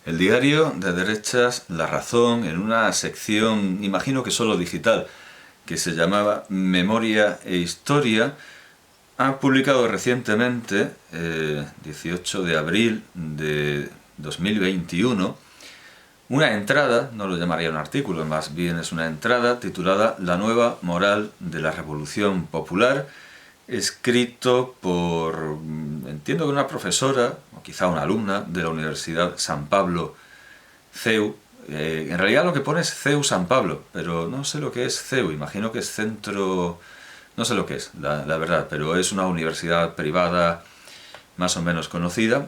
El diario de derechas La Razón, en una sección, imagino que solo digital, que se llamaba Memoria e Historia, ha publicado recientemente, 18 de abril de 2021, una entrada, no lo llamaría un artículo, más bien es una entrada titulada La nueva moral de la Revolución Popular, escrito por, entiendo que una profesora, o quizá una alumna de la Universidad San Pablo CEU. En realidad lo que pone es CEU San Pablo, pero no sé lo que es CEU, imagino que es centro... No sé lo que es, la verdad, pero es una universidad privada más o menos conocida.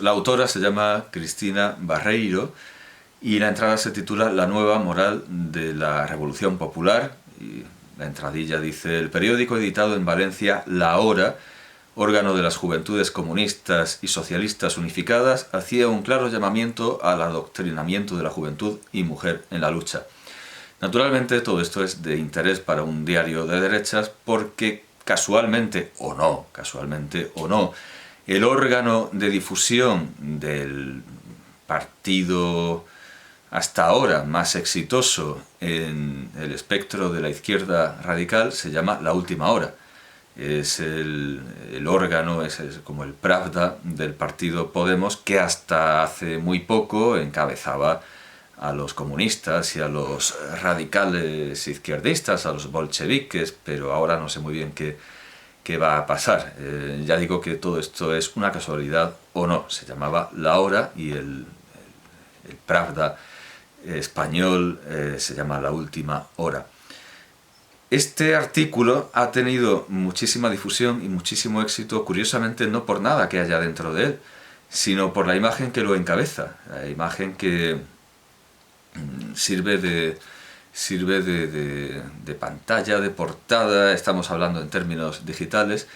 La autora se llama Cristina Barreiro y la entrada se titula La nueva moral de la Revolución Popular. Y la entradilla dice: el periódico editado en Valencia La Hora, órgano de las Juventudes Comunistas y Socialistas Unificadas, hacía un claro llamamiento al adoctrinamiento de la juventud y mujer en la lucha. Naturalmente todo esto es de interés para un diario de derechas porque casualmente o no, el órgano de difusión del partido hasta ahora más exitoso en el espectro de la izquierda radical se llama La Última Hora. Es el órgano, es como el Pravda del partido Podemos, que hasta hace muy poco encabezaba a los comunistas y a los radicales izquierdistas, a los bolcheviques, pero ahora no sé muy bien qué va a pasar. Ya digo que todo esto es una casualidad o no. Se llamaba La Hora y el Pravda español se llama La Última Hora. Este artículo ha tenido muchísima difusión y muchísimo éxito, curiosamente no por nada que haya dentro de él, sino por la imagen que lo encabeza, la imagen que sirve de pantalla, de portada, estamos hablando en términos digitales,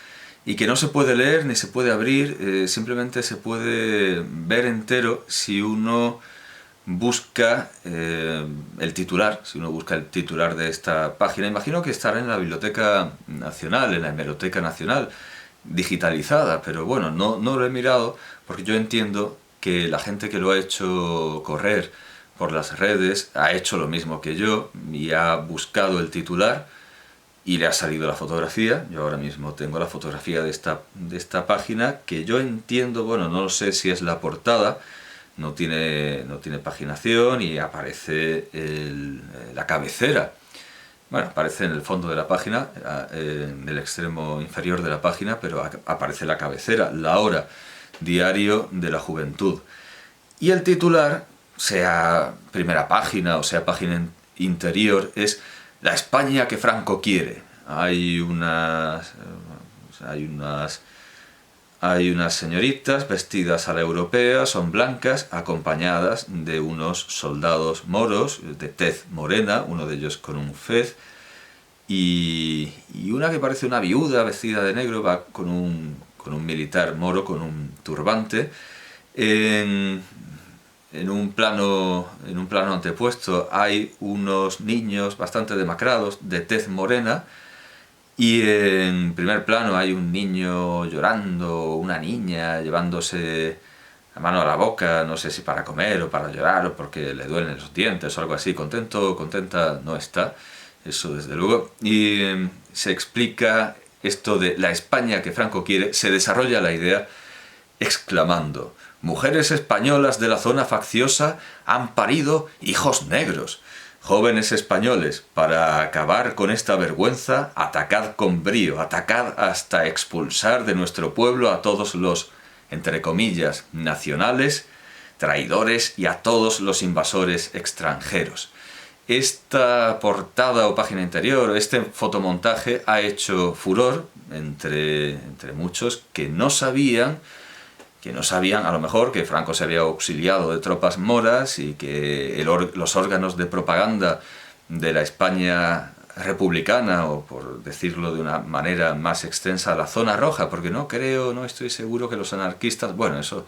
y que no se puede leer ni se puede abrir, simplemente se puede ver entero si uno busca el titular, si uno busca el titular de esta página. Imagino que estará en la Biblioteca Nacional, en la Hemeroteca Nacional, digitalizada, pero bueno, no lo he mirado porque yo entiendo que la gente que lo ha hecho correr por las redes ha hecho lo mismo que yo y ha buscado el titular y le ha salido la fotografía. Yo ahora mismo tengo la fotografía de esta página, que yo entiendo, bueno, no sé si es la portada, no tiene paginación y aparece la cabecera. Bueno, aparece en el fondo de la página, en el extremo inferior de la página, pero aparece la cabecera, La Hora, diario de la juventud. Y el titular, sea primera página o sea página interior, es La España que Franco quiere. Hay unas señoritas vestidas a la europea, son blancas, acompañadas de unos soldados moros de tez morena, uno de ellos con un fez, y una que parece una viuda vestida de negro va con un militar moro con un turbante. En un plano antepuesto hay unos niños bastante demacrados de tez morena, y en primer plano hay un niño llorando, una niña llevándose la mano a la boca, no sé si para comer o para llorar o porque le duelen los dientes o algo así. Contenta no está, eso desde luego. Y se explica esto de la España que Franco quiere, se desarrolla la idea exclamando: mujeres españolas de la zona facciosa han parido hijos negros. Jóvenes españoles, para acabar con esta vergüenza, atacad con brío, atacad hasta expulsar de nuestro pueblo a todos los, entre comillas, nacionales, traidores y a todos los invasores extranjeros. Esta portada o página interior, este fotomontaje ha hecho furor entre muchos que no sabían a lo mejor que Franco se había auxiliado de tropas moras y que los órganos de propaganda de la España republicana, o por decirlo de una manera más extensa, la zona roja, porque no estoy seguro que los anarquistas, bueno, eso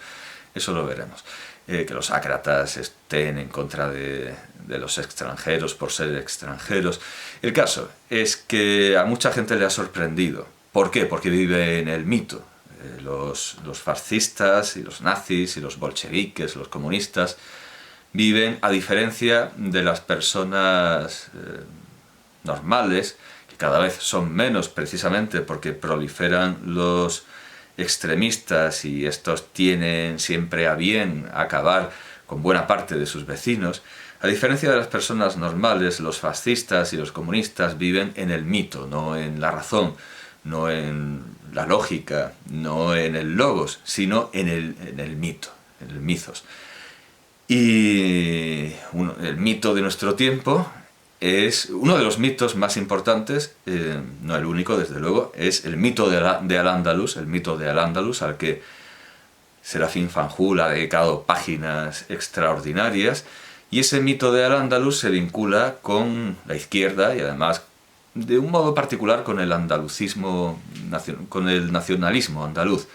lo veremos, que los ácratas estén en contra de los extranjeros por ser extranjeros. El caso es que a mucha gente le ha sorprendido. ¿Por qué? Porque vive en el mito. Los fascistas y los nazis y los bolcheviques, los comunistas, viven, a diferencia de las personas normales, que cada vez son menos precisamente porque proliferan los extremistas y estos tienen siempre a bien acabar con buena parte de sus vecinos. A diferencia de las personas normales, los fascistas y los comunistas viven en el mito, no en la razón, no en la lógica, no en el logos, sino en el mito, en el mitos. Y el mito de nuestro tiempo es uno de los mitos más importantes, no el único desde luego, es el mito de Al-Ándalus, el mito de Al-Ándalus, al que Serafín Fanjul ha dedicado páginas extraordinarias, y ese mito de Al-Ándalus se vincula con la izquierda y además de un modo particular con el andalucismo, con el nacionalismo andaluz.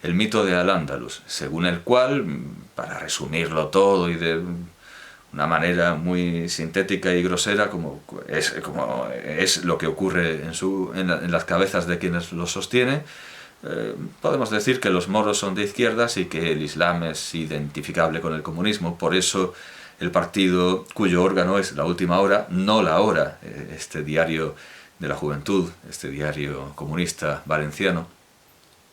El mito de Al-Ándalus, según el cual, para resumirlo todo y de una manera muy sintética y grosera, como es lo que ocurre en las cabezas de quienes lo sostienen, podemos decir que los moros son de izquierdas y que el Islam es identificable con el comunismo. Por eso el partido cuyo órgano es La Última Hora, no La Hora, este diario de la juventud, este diario comunista valenciano.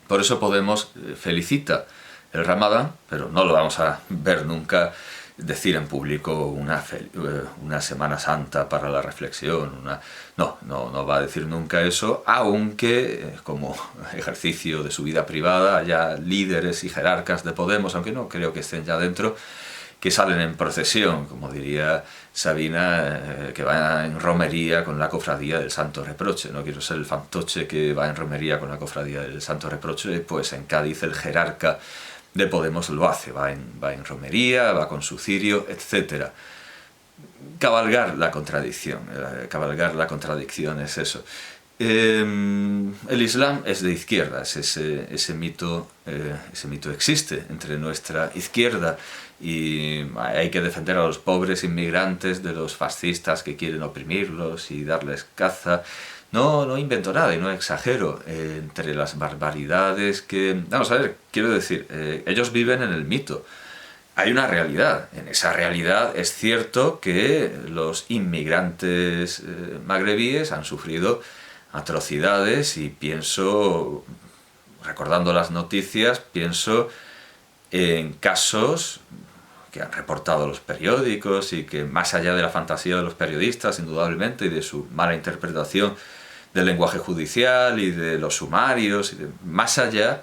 Por eso Podemos felicita el Ramadán, pero no lo vamos a ver nunca decir en público una Semana Santa para la reflexión. No va a decir nunca eso, aunque como ejercicio de su vida privada haya líderes y jerarcas de Podemos, aunque no creo que estén ya dentro, que salen en procesión, como diría Sabina, que va en romería con la cofradía del Santo Reproche. No quiero ser el fantoche que va en romería con la cofradía del Santo Reproche, pues en Cádiz el jerarca de Podemos lo hace, va en romería, va con su cirio, etc. Cabalgar la contradicción es eso. El Islam es de izquierda, ese mito existe entre nuestra izquierda y hay que defender a los pobres inmigrantes de los fascistas que quieren oprimirlos y darles caza. No invento nada y no exagero entre las barbaridades que... Vamos a ver, quiero decir, ellos viven en el mito. Hay una realidad. En esa realidad es cierto que los inmigrantes magrebíes han sufrido atrocidades y pienso, recordando las noticias, pienso en casos que han reportado los periódicos y que más allá de la fantasía de los periodistas, indudablemente, y de su mala interpretación del lenguaje judicial y de los sumarios, más allá,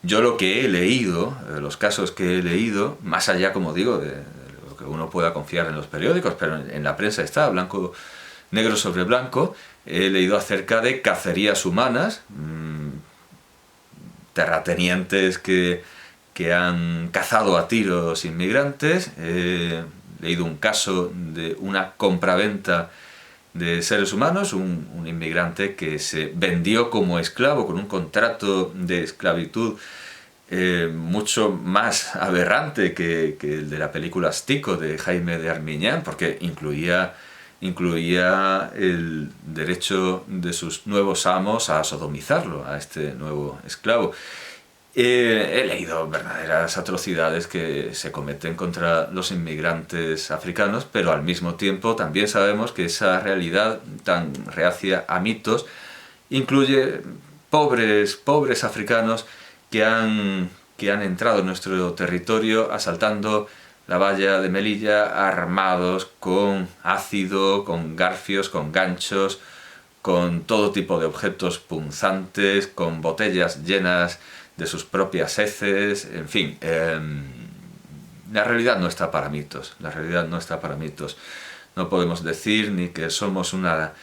yo lo que he leído, los casos que he leído, más allá, como digo, de lo que uno pueda confiar en los periódicos, pero en la prensa está, negro sobre blanco, he leído acerca de cacerías humanas, terratenientes que han cazado a tiros inmigrantes. He leído un caso de una compraventa de seres humanos, un inmigrante que se vendió como esclavo con un contrato de esclavitud mucho más aberrante que el de la película Astico de Jaime de Armiñán, porque incluía el derecho de sus nuevos amos a sodomizarlo, a este nuevo esclavo. He leído verdaderas atrocidades que se cometen contra los inmigrantes africanos, pero al mismo tiempo también sabemos que esa realidad tan reacia a mitos incluye pobres africanos que han entrado en nuestro territorio asaltando la valla de Melilla, armados con ácido, con garfios, con ganchos, con todo tipo de objetos punzantes, con botellas llenas de sus propias heces, en fin. La realidad no está para mitos, No podemos decir ni que somos una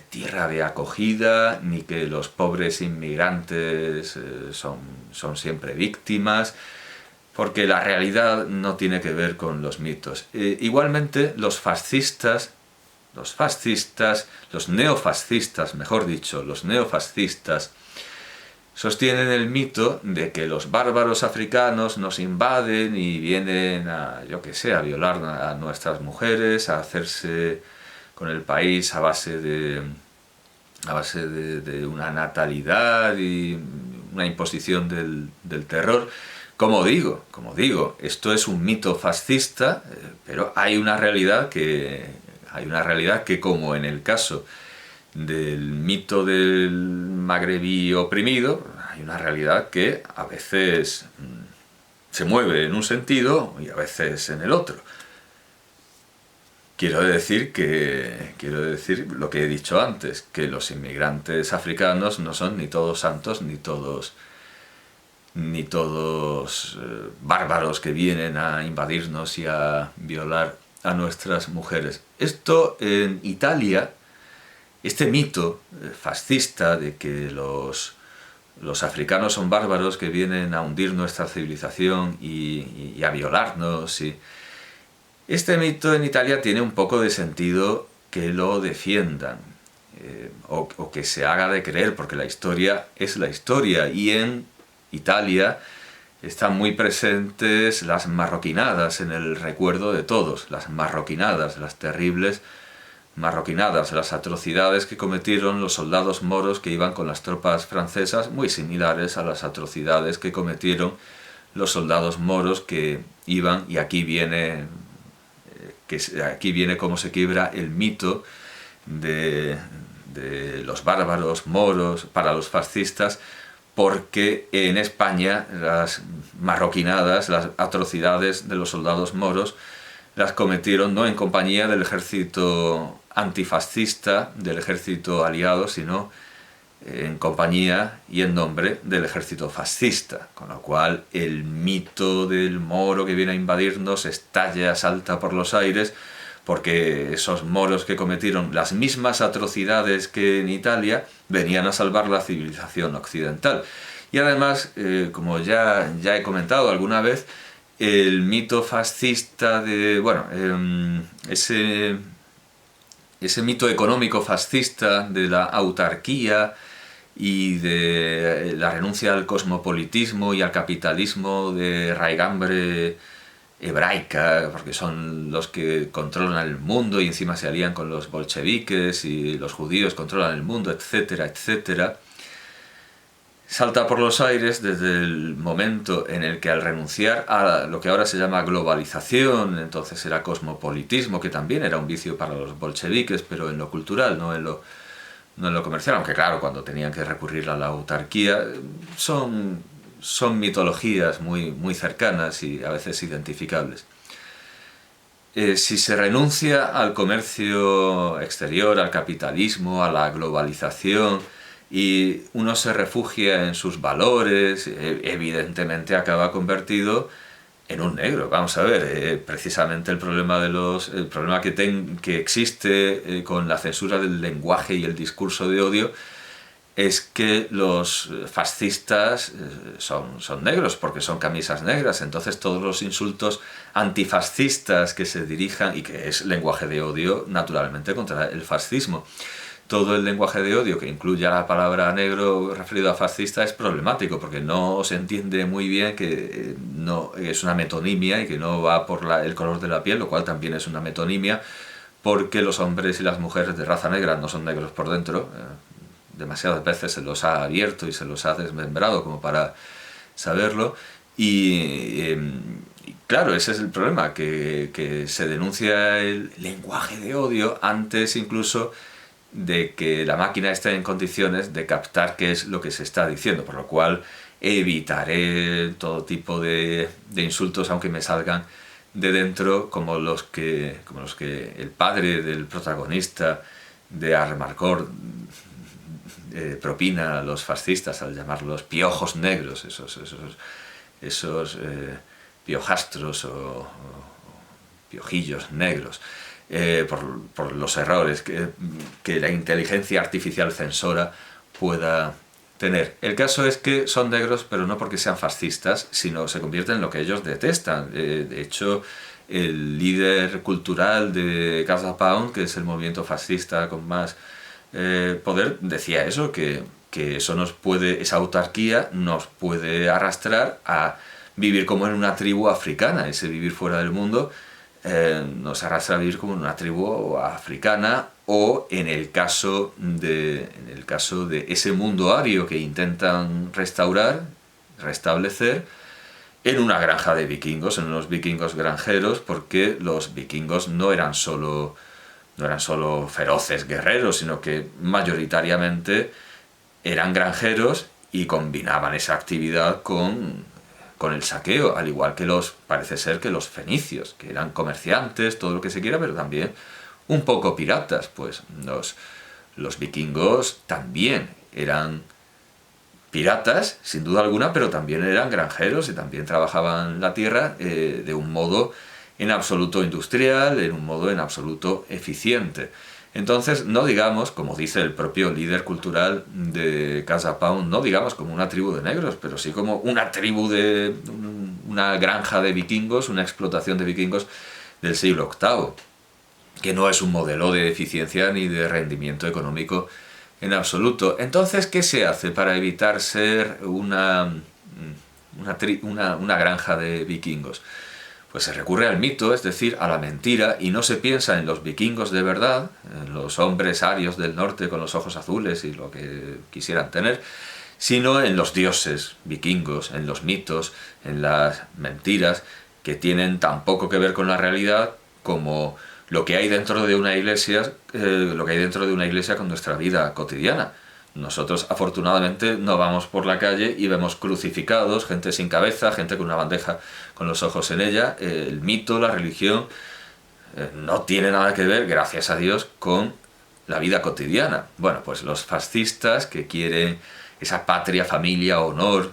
tierra de acogida, ni que los pobres inmigrantes son siempre víctimas, porque la realidad no tiene que ver con los mitos. Igualmente, los neofascistas, sostienen el mito de que los bárbaros africanos nos invaden y vienen a violar a nuestras mujeres, a hacerse con el país a base de una natalidad y una imposición del terror. Como digo, esto es un mito fascista, pero hay una realidad que como en el caso del mito del magrebí oprimido, hay una realidad que a veces se mueve en un sentido y a veces en el otro. Quiero decir lo que he dicho antes, que los inmigrantes africanos no son ni todos santos ni todos bárbaros que vienen a invadirnos y a violar a nuestras mujeres. Esto en Italia, este mito fascista de que los africanos son bárbaros que vienen a hundir nuestra civilización y a violarnos, este mito en Italia tiene un poco de sentido que lo defiendan, o que se haga de creer, porque la historia es la historia, y en Italia están muy presentes las marroquinadas en el recuerdo de todos, las marroquinadas, las terribles marroquinadas, las atrocidades que cometieron los soldados moros que iban con las tropas francesas, muy similares a las atrocidades que cometieron los soldados moros que iban, y aquí viene cómo se quiebra el mito de los bárbaros moros para los fascistas, porque en España las marroquinadas, las atrocidades de los soldados moros, las cometieron no en compañía del ejército antifascista, del ejército aliado, sino en compañía y en nombre del ejército fascista, con lo cual el mito del moro que viene a invadirnos estalla, salta por los aires, porque esos moros que cometieron las mismas atrocidades que en Italia venían a salvar la civilización occidental. Y además, como ya he comentado alguna vez, el mito fascista de, ese mito económico fascista de la autarquía y de la renuncia al cosmopolitismo y al capitalismo de raigambre hebraica, porque son los que controlan el mundo y encima se alían con los bolcheviques y los judíos controlan el mundo, etcétera, etcétera, salta por los aires desde el momento en el que, al renunciar a lo que ahora se llama globalización, entonces era cosmopolitismo, que también era un vicio para los bolcheviques, pero en lo cultural, no en lo comercial, aunque claro, cuando tenían que recurrir a la autarquía, son mitologías muy, muy cercanas y a veces identificables. Si se renuncia al comercio exterior, al capitalismo, a la globalización, y uno se refugia en sus valores, evidentemente acaba convertido en un negro. Vamos a ver, precisamente el problema que existe con la censura del lenguaje y el discurso de odio es que los fascistas son negros, porque son camisas negras. Entonces todos los insultos antifascistas que se dirijan, y que es lenguaje de odio naturalmente contra el fascismo, todo el lenguaje de odio que incluya la palabra negro referido a fascista es problemático, porque no se entiende muy bien que no es una metonimia y que no va por el color de la piel, lo cual también es una metonimia, porque los hombres y las mujeres de raza negra no son negros por dentro. Demasiadas veces se los ha abierto y se los ha desmembrado como para saberlo, y claro, ese es el problema, que se denuncia el lenguaje de odio antes incluso de que la máquina esté en condiciones de captar qué es lo que se está diciendo, por lo cual evitaré todo tipo de insultos, aunque me salgan de dentro, como los que el padre del protagonista de Armarcor propina a los fascistas al llamarlos piojos negros, esos piojastros o piojillos negros. Por los errores que la inteligencia artificial censora pueda tener. El caso es que son negros, pero no porque sean fascistas, sino se convierten en lo que ellos detestan. De hecho, el líder cultural de Casa Pound, que es el movimiento fascista con más poder, decía eso, que esa autarquía nos puede arrastrar a vivir como en una tribu africana. Ese vivir fuera del mundo nos arrastra a vivir como en una tribu africana, o en el caso de ese mundo ario que intentan restablecer, en una granja de vikingos, en unos vikingos granjeros, porque los vikingos no eran solo feroces guerreros, sino que mayoritariamente eran granjeros y combinaban esa actividad con el saqueo, al igual que parece ser que los fenicios, que eran comerciantes, todo lo que se quiera, pero también un poco piratas. Pues los vikingos también eran piratas, sin duda alguna, pero también eran granjeros y también trabajaban la tierra de un modo en absoluto industrial, en un modo en absoluto eficiente. Entonces, no digamos, como dice el propio líder cultural de Casa Pound, no digamos como una tribu de negros, pero sí como una tribu una granja de vikingos, una explotación de vikingos del siglo VIII, que no es un modelo de eficiencia ni de rendimiento económico en absoluto. Entonces, ¿qué se hace para evitar ser una granja de vikingos? Pues se recurre al mito, es decir, a la mentira, y no se piensa en los vikingos de verdad, en los hombres arios del norte con los ojos azules y lo que quisieran tener, sino en los dioses vikingos, en los mitos, en las mentiras, que tienen tan poco que ver con la realidad como lo que hay dentro de una iglesia, con nuestra vida cotidiana. Nosotros afortunadamente no vamos por la calle y vemos crucificados, gente sin cabeza, gente con una bandeja con los ojos en ella. El mito, la religión, no tiene nada que ver, gracias a Dios, con la vida cotidiana. Bueno, pues los fascistas que quieren esa patria, familia, honor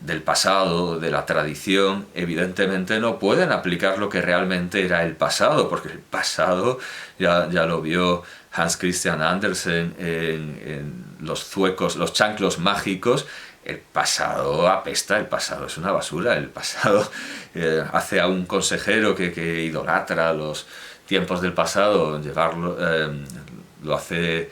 del pasado, de la tradición, evidentemente no pueden aplicar lo que realmente era el pasado, porque el pasado ya lo vio Hans Christian Andersen en los zuecos, los chanclos mágicos. El pasado apesta, el pasado es una basura, el pasado hace a un consejero que idolatra los tiempos del pasado, lo hace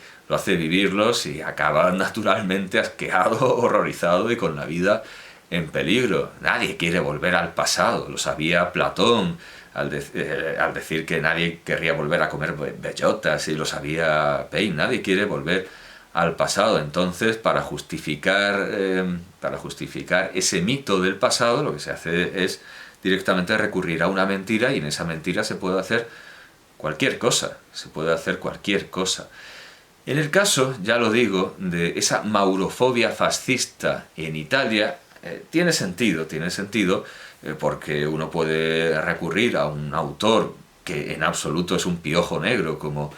vivirlos y acaba naturalmente asqueado, horrorizado y con la vida en peligro. Nadie quiere volver al pasado, lo sabía Platón al decir que nadie querría volver a comer bellotas, y lo sabía Paine. Nadie quiere volver al pasado. Entonces, para justificar ese mito del pasado, lo que se hace es directamente recurrir a una mentira, y en esa mentira se puede hacer cualquier cosa, En el caso, ya lo digo, de esa maurofobia fascista en Italia, tiene sentido, porque uno puede recurrir a un autor que en absoluto es un piojo negro como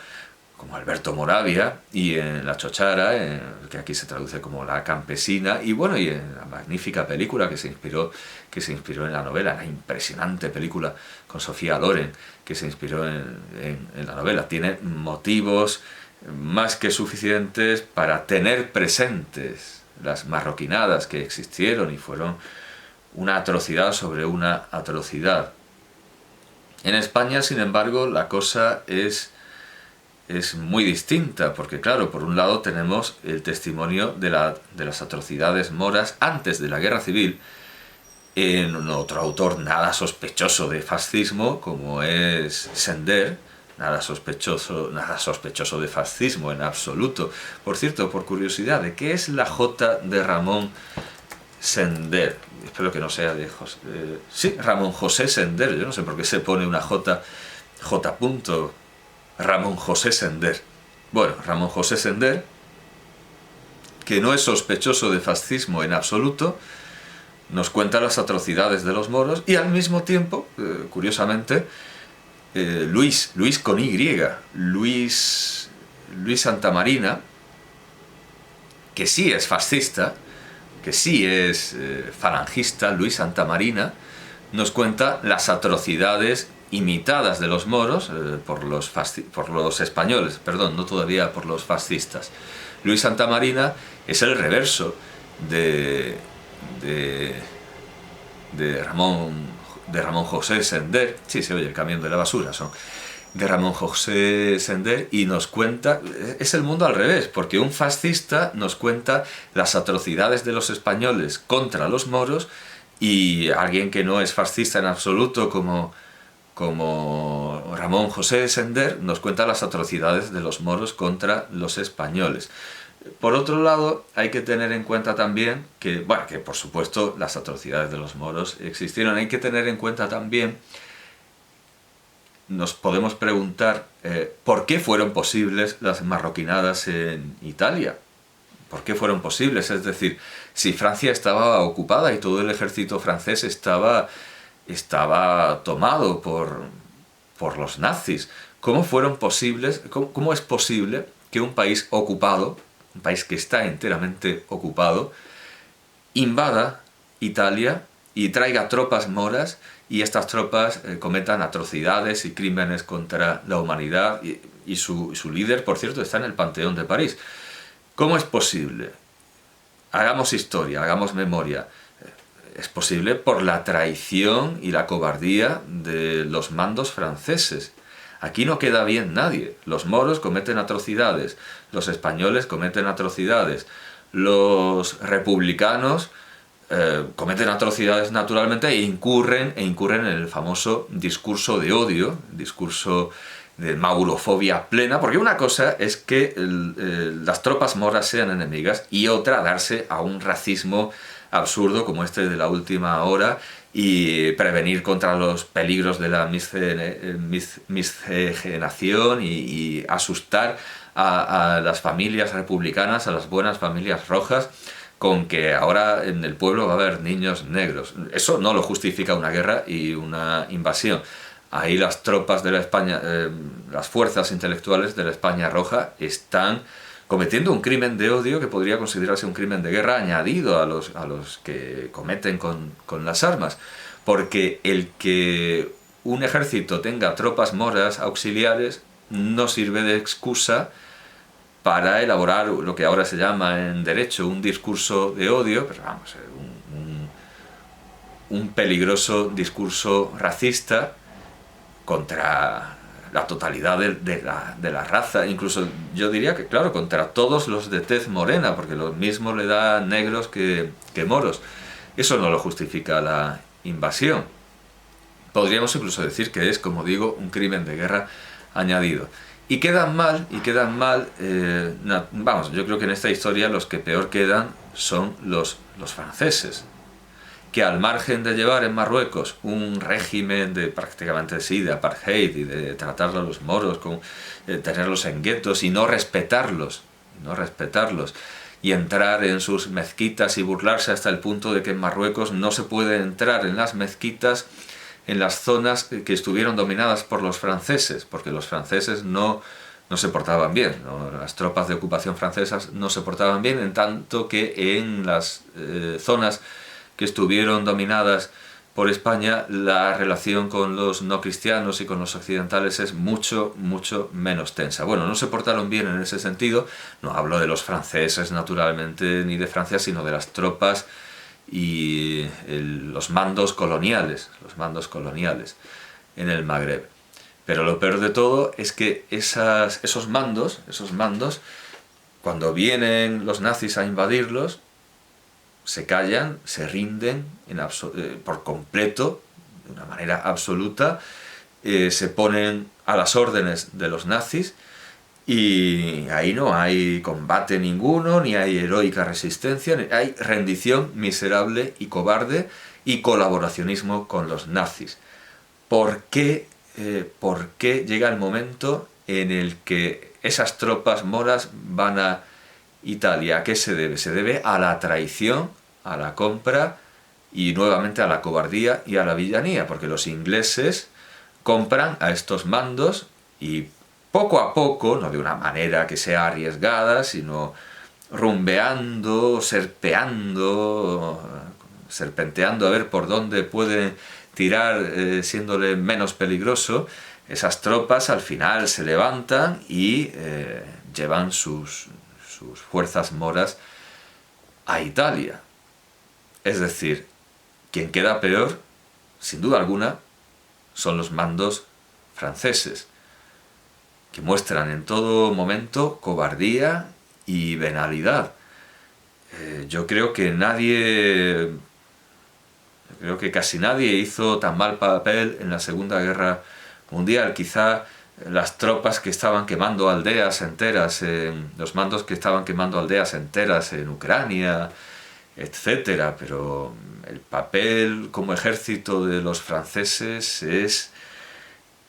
Alberto Moravia, y en La Chochara, que aquí se traduce como La Campesina, y bueno, y en la magnífica película que se inspiró en la novela, la impresionante película con Sofía Loren, que se inspiró en la novela. Tiene motivos más que suficientes para tener presentes las marroquinadas que existieron y fueron una atrocidad sobre una atrocidad. En España, sin embargo, la cosa es muy distinta, porque claro, por un lado tenemos el testimonio de las atrocidades moras antes de la Guerra Civil, en otro autor nada sospechoso de fascismo como es Sender. Nada sospechoso de fascismo en absoluto. Por cierto, por curiosidad, ¿de qué es la J de Ramón Sender? Espero que no sea de José. Sí, Ramón José Sender. Yo no sé por qué se pone una J. Ramón José Sender. Bueno, Ramón José Sender, que no es sospechoso de fascismo en absoluto, nos cuenta las atrocidades de los moros, y al mismo tiempo, curiosamente, Luis con Y, Luis Santamarina, que sí es fascista, que sí es falangista, Luis Santamarina, nos cuenta las atrocidades imitadas de los moros por los españoles, perdón, no todavía por los fascistas. Luis Santamarina es el reverso de Ramón José Sender. Sí, se oye el camión de la basura, de Ramón José Sender, y nos cuenta, es el mundo al revés, porque un fascista nos cuenta las atrocidades de los españoles contra los moros, y alguien que no es fascista en absoluto como como Ramón José de Sender nos cuenta las atrocidades de los moros contra los españoles. Por otro lado, hay que tener en cuenta también que, bueno, que por supuesto las atrocidades de los moros existieron. Hay que tener en cuenta también, nos podemos preguntar, ¿por qué fueron posibles las marroquinadas en Italia? ¿Por qué fueron posibles? Es decir, si Francia estaba ocupada y todo el ejército francés estaba tomado por los nazis, ¿cómo fueron posibles, cómo es posible que un país ocupado, un país que está enteramente ocupado, invada Italia y traiga tropas moras y estas tropas cometan atrocidades y crímenes contra la humanidad y su líder, por cierto, está en el Panteón de París? ¿Cómo es posible? Hagamos historia, hagamos memoria. Es posible por la traición y la cobardía de los mandos franceses. Aquí no queda bien nadie. Los moros cometen atrocidades, los españoles cometen atrocidades, los republicanos cometen atrocidades naturalmente e incurren en el famoso discurso de odio, discurso de maurofobia plena, porque una cosa es que las tropas moras sean enemigas y otra darse a un racismo absurdo como este de la última hora y prevenir contra los peligros de la miscigenación y asustar a las familias republicanas, a las buenas familias rojas, con que ahora en el pueblo va a haber niños negros. Eso no lo justifica una guerra y una invasión. Ahí las tropas de la España, las fuerzas intelectuales de la España roja están cometiendo un crimen de odio que podría considerarse un crimen de guerra añadido a los que cometen con las armas. Porque el que un ejército tenga tropas moras auxiliares no sirve de excusa para elaborar lo que ahora se llama en derecho un discurso de odio, pero vamos, un peligroso discurso racista contra la totalidad de la raza, incluso yo diría que, claro, contra todos los de tez morena, porque lo mismo le da negros que moros. Eso no lo justifica la invasión. Podríamos incluso decir que es, como digo, un crimen de guerra añadido. Y quedan mal, vamos, yo creo que en esta historia los que peor quedan son los franceses, que al margen de llevar en Marruecos un régimen de prácticamente sí, de apartheid y de tratar a los moros, tenerlos en guetos y no respetarlos, y entrar en sus mezquitas y burlarse hasta el punto de que en Marruecos no se puede entrar en las mezquitas en las zonas que estuvieron dominadas por los franceses, porque los franceses no se portaban bien, ¿no? Las tropas de ocupación francesas no se portaban bien, en tanto que en las zonas que estuvieron dominadas por España, la relación con los no cristianos y con los occidentales es mucho, mucho menos tensa. Bueno, no se portaron bien en ese sentido, no hablo de los franceses naturalmente, ni de Francia, sino de las tropas y los mandos coloniales en el Magreb. Pero lo peor de todo es que esos mandos, cuando vienen los nazis a invadirlos, se callan, se rinden por completo, de una manera absoluta, se ponen a las órdenes de los nazis y ahí no hay combate ninguno, ni hay heroica resistencia, hay rendición miserable y cobarde y colaboracionismo con los nazis. ¿Por qué llega el momento en el que esas tropas moras van a Italia? ¿A qué se debe? Se debe a la traición, a la compra y nuevamente a la cobardía y a la villanía, porque los ingleses compran a estos mandos y poco a poco, no de una manera que sea arriesgada, sino rumbeando, serpenteando a ver por dónde pueden tirar siéndole menos peligroso, esas tropas al final se levantan y llevan sus fuerzas moras a Italia. Es decir, quien queda peor, sin duda alguna, son los mandos franceses, que muestran en todo momento cobardía y venalidad. Yo creo que nadie Creo que casi nadie hizo tan mal papel en la Segunda Guerra Mundial. Quizá las tropas que estaban quemando aldeas enteras, los mandos que estaban quemando aldeas enteras en Ucrania, etcétera, pero el papel como ejército de los franceses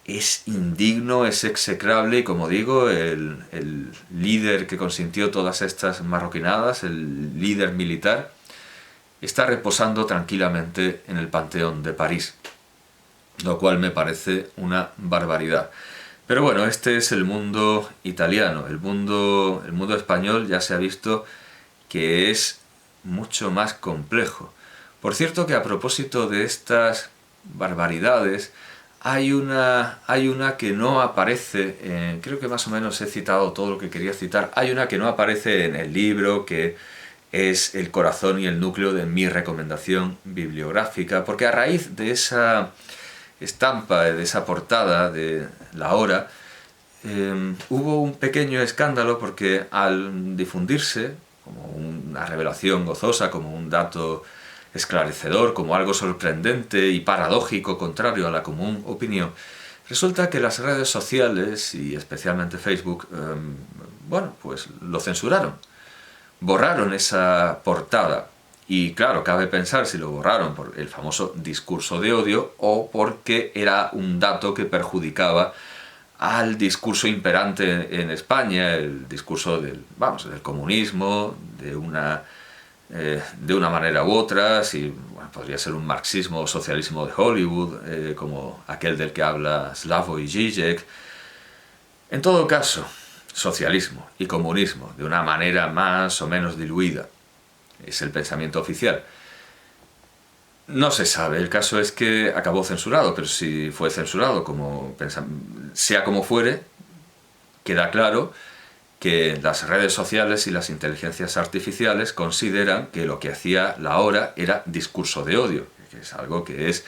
es indigno, es execrable, y como digo, el líder que consintió todas estas marroquinadas, el líder militar, está reposando tranquilamente en el Panteón de París, lo cual me parece una barbaridad. Pero bueno, este es el mundo italiano. El mundo español ya se ha visto que es mucho más complejo. Por cierto que a propósito de estas barbaridades, hay una que no aparece, creo que más o menos he citado todo lo que quería citar, hay una que no aparece en el libro, que es el corazón y el núcleo de mi recomendación bibliográfica, porque a raíz de esa estampa, de esa portada de La Hora, hubo un pequeño escándalo porque al difundirse como una revelación gozosa, como un dato esclarecedor, como algo sorprendente y paradójico, contrario a la común opinión, resulta que las redes sociales, y especialmente Facebook, bueno, pues lo censuraron. Borraron esa portada. Y claro, cabe pensar si lo borraron por el famoso discurso de odio o porque era un dato que perjudicaba al discurso imperante en España, el discurso del comunismo, de una manera u otra, si podría ser un marxismo o socialismo de Hollywood, como aquel del que habla Slavoj Žižek. En todo caso, socialismo y comunismo, de una manera más o menos diluida, es el pensamiento oficial. No se sabe, el caso es que acabó censurado, pero si fue censurado, sea como fuere, queda claro que las redes sociales y las inteligencias artificiales consideran que lo que hacía La Hora era discurso de odio, que es algo que es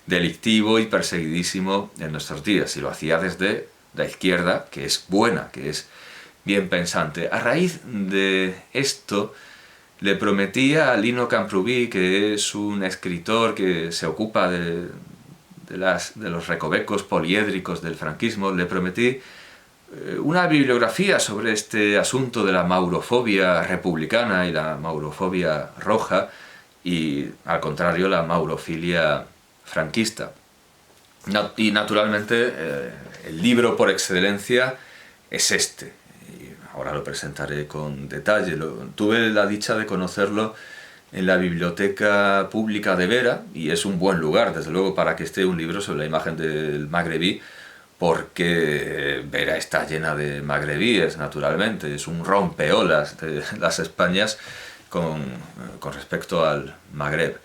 delictivo y perseguidísimo en nuestros días, y lo hacía desde la izquierda, que es buena, que es bien pensante. A raíz de esto, le prometí a Lino Camprubí, que es un escritor que se ocupa de los recovecos poliédricos del franquismo, le prometí una bibliografía sobre este asunto de la maurofobia republicana y la maurofobia roja, y al contrario la maurofilia franquista. Y naturalmente el libro por excelencia es este. Ahora lo presentaré con detalle. Tuve la dicha de conocerlo en la Biblioteca Pública de Vera, y es un buen lugar, desde luego, para que esté un libro sobre la imagen del magrebí, porque Vera está llena de magrebíes, naturalmente. Es un rompeolas de las Españas con respecto al Magreb.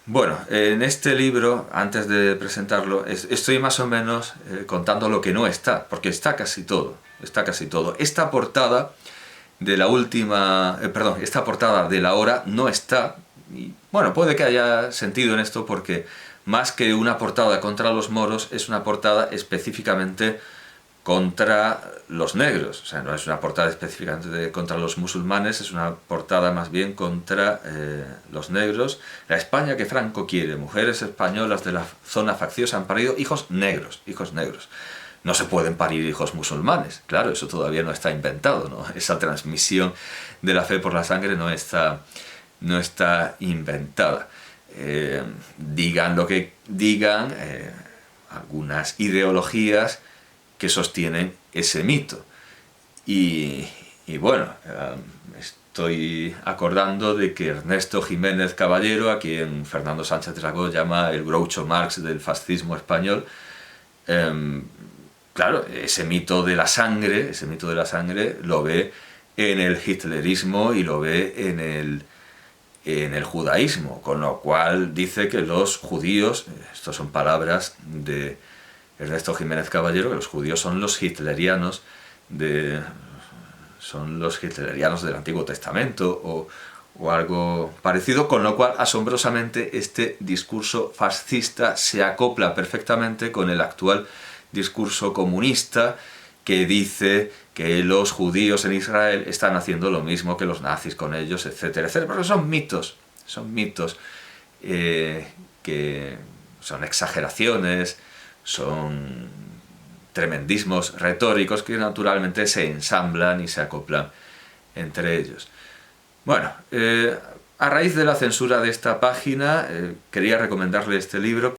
Bueno, en este libro, antes de presentarlo, estoy más o menos contando lo que no está, porque está casi todo. Esta portada de esta portada de La Hora no está, y bueno, puede que haya sentido en esto, porque más que una portada contra los moros, es una portada específicamente contra los negros. O sea, no es una portada específicamente contra los musulmanes, es una portada más bien contra los negros. La España que Franco quiere, mujeres españolas de la zona facciosa han parido hijos negros. No se pueden parir hijos musulmanes, claro, eso todavía no está inventado, ¿no? Esa transmisión de la fe por la sangre no está inventada. Digan lo que digan, algunas ideologías que sostienen ese mito. Y bueno, estoy acordando de que Ernesto Jiménez Caballero, a quien Fernando Sánchez Dragó llama el Groucho Marx del fascismo español, claro, ese mito de la sangre lo ve en el hitlerismo y lo ve en el judaísmo, con lo cual dice que los judíos, estas son palabras de Ernesto Jiménez Caballero, que los judíos son los hitlerianos del Antiguo Testamento o algo parecido, con lo cual asombrosamente este discurso fascista se acopla perfectamente con el actual discurso comunista, que dice que los judíos en Israel están haciendo lo mismo que los nazis con ellos, etcétera, etcétera. Pero son mitos. que son exageraciones, son tremendismos retóricos que naturalmente se ensamblan y se acoplan entre ellos. Bueno, a raíz de la censura de esta página, quería recomendarle este libro